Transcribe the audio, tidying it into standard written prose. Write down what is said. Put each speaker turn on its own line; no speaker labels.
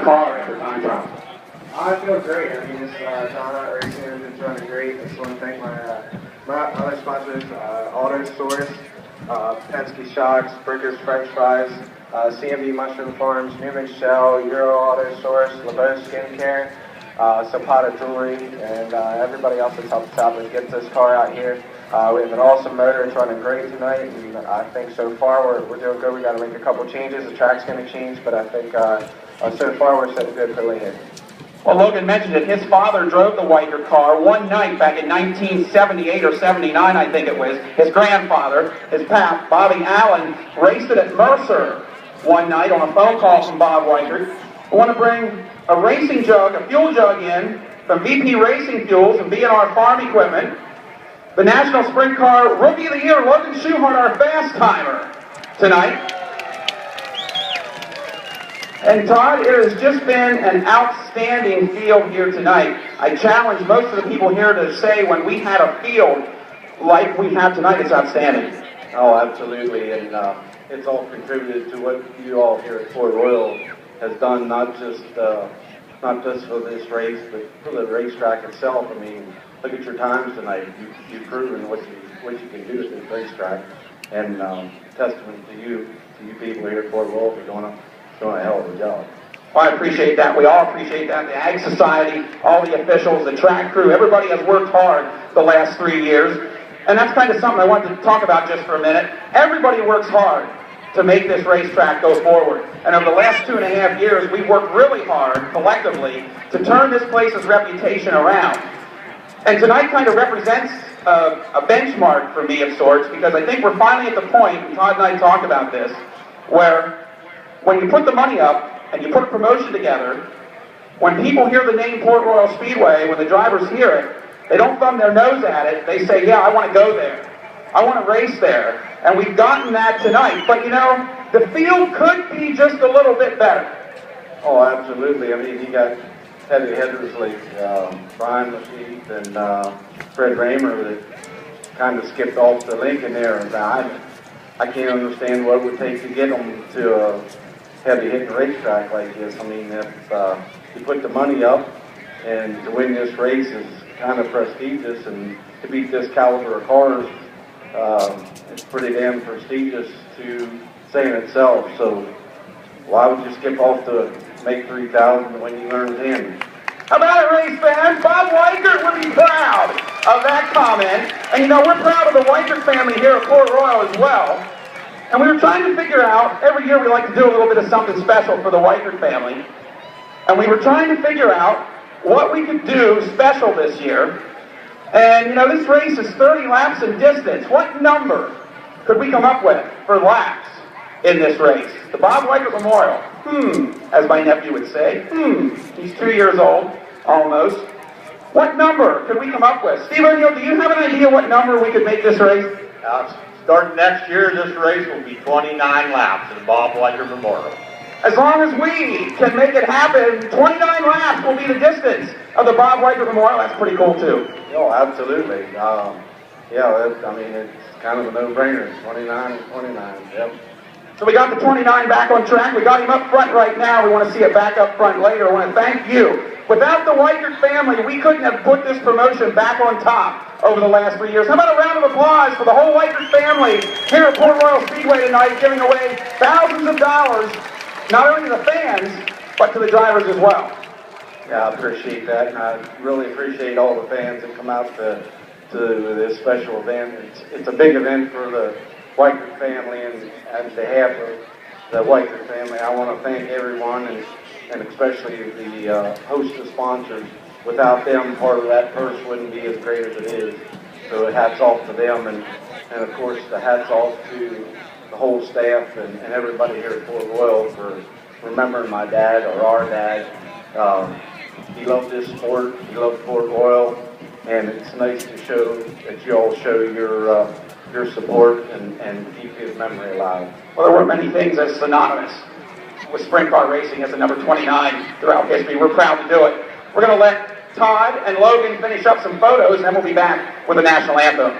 car at the time trial?
I feel great. I mean, this John Racing engine's running great. I just want to thank my other sponsors, Auto Source, Penske Shocks, Brickers French Fries, CMB Mushroom Farms, Newman Shell, Euro Auto Source, LeBeau Skincare, Zapata Jewelry, and everybody else that's helped us out to get this car out here. We have an awesome motor. It's running great tonight, and I think so far we're doing good. We got to make a couple changes. The track's going to change, but I think so far we're set good for later.
Well, Logan mentioned it. His father drove the Weikert car one night back in 1978 or 79, I think it was. His grandfather, his pap, Bobby Allen, raced it at Mercer one night on a phone call from Bob Weikert. I want to bring a racing jug, a fuel jug in from VP Racing Fuels and B&R Farm Equipment. The National Sprint Car Rookie of the Year, Logan Schuchart, our fast timer tonight. And Todd, it has just been an outstanding field here tonight. I challenge most of the people here to say when we had a field like we have tonight, it's outstanding.
Oh, absolutely, and it's all contributed to what you all here at Port Royal has done, not just for this race, but for the racetrack itself. I mean, look at your times tonight. You've proven what you can do at this racetrack, and testament to you people here at Port Royal for doing a hell of a job.
Well, I appreciate that. We all appreciate that. The Ag Society, all the officials, the track crew, everybody has worked hard the last 3 years. And that's kind of something I wanted to talk about just for a minute. Everybody works hard to make this racetrack go forward. And over the last 2.5 years, we've worked really hard, collectively, to turn this place's reputation around. And tonight kind of represents a benchmark for me of sorts, because I think we're finally at the point, and Todd and I talked about this, where when you put the money up and you put a promotion together, when people hear the name Port Royal Speedway, when the drivers hear it, they don't thumb their nose at it. They say, yeah, I want to go there. I want to race there. And we've gotten that tonight. But you know, the field could be just a little bit better.
Oh, absolutely. I mean, you got heavy hitters like Brian Lafitte and Fred Raymer that kind of skipped off the Lincoln there. And I can't understand what it would take to get them to a heavy-hitting racetrack like this. I mean, if you put the money up, and to win this race is kind of prestigious, and to beat this caliber of cars, it's pretty damn prestigious to say in itself. So why would you skip off to make 3,000 when you earn 10?
How about it, race fans? Bob Weikert would be proud of that comment. And you know, we're proud of the Weikert family here at Port Royal as well. And we were trying to figure out, every year we like to do a little bit of something special for the Weikert family. And we were trying to figure out what we could do special this year. And you know, this race is 30 laps in distance. What number could we come up with for laps in this race? The Bob Weikert Memorial. As my nephew would say. He's 2 years old, almost. What number could we come up with? Steve O'Neill, do you have an idea what number we could make this race?
Starting next year, this race will be 29 laps at the Bob Weikert Memorial.
As long as we can make it happen, 29 laps will be the distance of the Bob Weikert Memorial. That's pretty cool, too.
Oh, absolutely. I mean, it's kind of a no-brainer. 29 and 29, yep.
So we got the 29 back on track. We got him up front right now. We want to see it back up front later. I want to thank you. Without the Weikert family, we couldn't have put this promotion back on top over the last 3 years. How about a round of applause for the whole Weikert family here at Port Royal Speedway tonight, giving away thousands of dollars, not only to the fans, but to the drivers as well.
Yeah, I appreciate that, and I really appreciate all the fans that come out to this special event. It's a big event for the Weikert family, and on behalf of the Weikert family, I want to thank everyone, and especially the host of sponsors. Without them, part of that purse wouldn't be as great as it is. So hats off to them, and of course the hats off to the whole staff and everybody here at Port Royal for remembering my dad, or our dad. He loved this sport, he loved Port Royal, and it's nice to show that you all show your support and keep his memory alive.
Well, there weren't many things as synonymous with sprint car racing as the number 29 throughout history. We're proud to do it. We're going to let Todd and Logan finish up some photos, and then we'll be back with the national anthem.